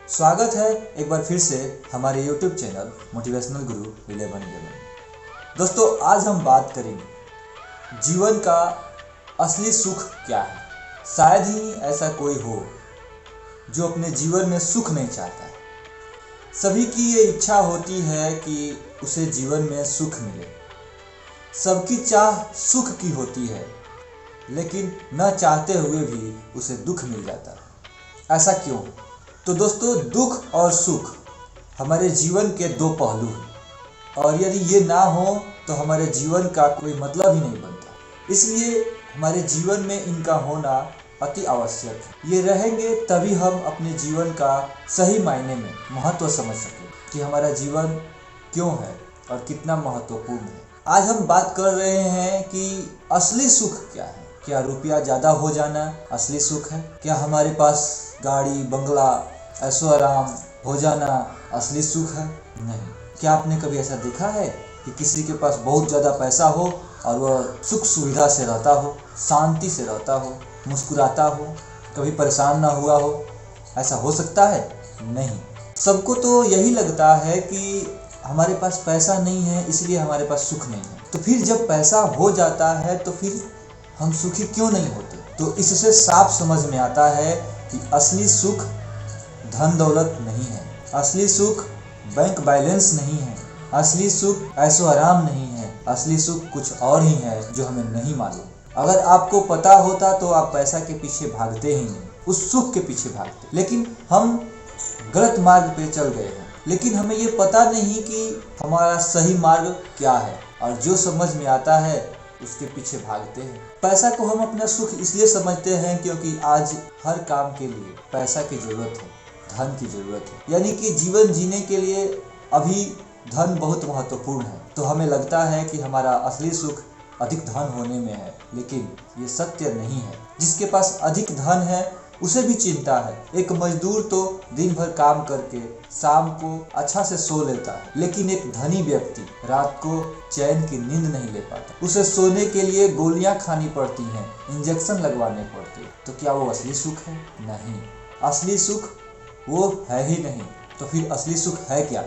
स्वागत है एक बार फिर से हमारे YouTube चैनल मोटिवेशनल गुरु 1111। दोस्तों, आज हम बात करेंगे जीवन का असली सुख क्या है। शायद ही ऐसा कोई हो जो अपने जीवन में सुख नहीं चाहता है। सभी की ये इच्छा होती है कि उसे जीवन में सुख मिले। सबकी चाह सुख की होती है, लेकिन न चाहते हुए भी उसे दुख मिल जाता है। ऐसा क्यों? तो दोस्तों, दुख और सुख हमारे जीवन के दो पहलू हैं, और यदि ये ना हो तो हमारे जीवन का कोई मतलब ही नहीं बनता। इसलिए हमारे जीवन में इनका होना अति आवश्यक है। ये रहेंगे तभी हम अपने जीवन का सही मायने में महत्व समझ सकें कि हमारा जीवन क्यों है और कितना महत्वपूर्ण है। आज हम बात कर रहे हैं कि असली सुख क्या है। क्या रुपया ज़्यादा हो जाना असली सुख है? क्या हमारे पास गाड़ी बंगला ऐशो आराम हो जाना असली सुख है? नहीं। क्या आपने कभी ऐसा देखा है कि किसी के पास बहुत ज़्यादा पैसा हो और वह सुख सुविधा से रहता हो, शांति से रहता हो, मुस्कुराता हो, कभी परेशान ना हुआ हो? ऐसा हो सकता है? नहीं। सबको तो यही लगता है कि हमारे पास पैसा नहीं है इसलिए हमारे पास सुख नहीं है। तो फिर जब पैसा हो जाता है तो फिर हम सुखी क्यों नहीं होते? तो इससे साफ समझ में आता है कि असली सुख धन दौलत नहीं है, असली सुख बैंक बैलेंस नहीं है, असली सुख ऐशो आराम नहीं है, असली सुख कुछ और ही है जो हमें नहीं मालूम। अगर आपको पता होता तो आप पैसा के पीछे भागते ही नहीं, उस सुख के पीछे भागते। लेकिन हम गलत मार्ग पे चल गए हैं, लेकिन हमें ये पता नहीं कि हमारा सही मार्ग क्या है, और जो समझ में आता है उसके पीछे भागते हैं। पैसा को हम अपना सुख इसलिए समझते हैं क्योंकि आज हर काम के लिए पैसा की जरूरत है, धन की जरूरत है। यानी कि जीवन जीने के लिए अभी धन बहुत महत्वपूर्ण है। तो हमें लगता है कि हमारा असली सुख अधिक धन होने में है, लेकिन ये सत्य नहीं है। जिसके पास अधिक धन है उसे भी चिंता है। एक मजदूर तो दिन भर काम करके शाम को अच्छा से सो लेता है, लेकिन एक धनी व्यक्ति रात को चैन की नींद नहीं ले पाता। उसे सोने के लिए गोलियां खानी पड़ती हैं, इंजेक्शन लगवाने पड़ते हैं। तो क्या वो असली सुख है? नहीं। असली सुख वो है ही नहीं। तो फिर असली सुख है क्या?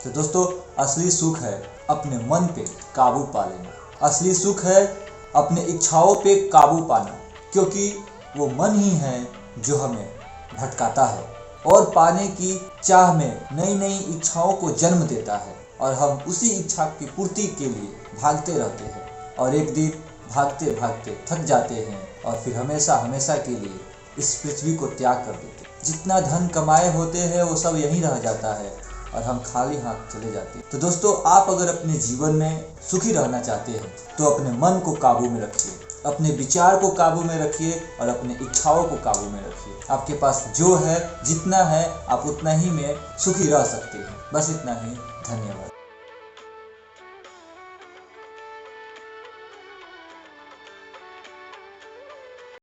तो दोस्तों, असली सुख है अपने मन पे काबू पा लेना। असली सुख है अपने इच्छाओं पे काबू पाना, क्योंकि वो मन ही है जो हमें भटकाता है और पाने की चाह में नई नई इच्छाओं को जन्म देता है, और हम उसी इच्छा की पूर्ति के लिए भागते रहते हैं, और एक दिन भागते भागते थक जाते हैं और फिर हमेशा हमेशा के लिए इस पृथ्वी को त्याग कर देते हैं। जितना धन कमाए होते हैं वो सब यहीं रह जाता है और हम खाली हाथ चले जाते हैं। तो दोस्तों, आप अगर अपने जीवन में सुखी रहना चाहते हैं तो अपने मन को काबू में रखिए, अपने विचार को काबू में रखिए और अपने इच्छाओं को काबू में रखिए। आपके पास जो है, जितना है, आप उतना ही में सुखी रह सकते हैं। बस इतना ही। धन्यवाद।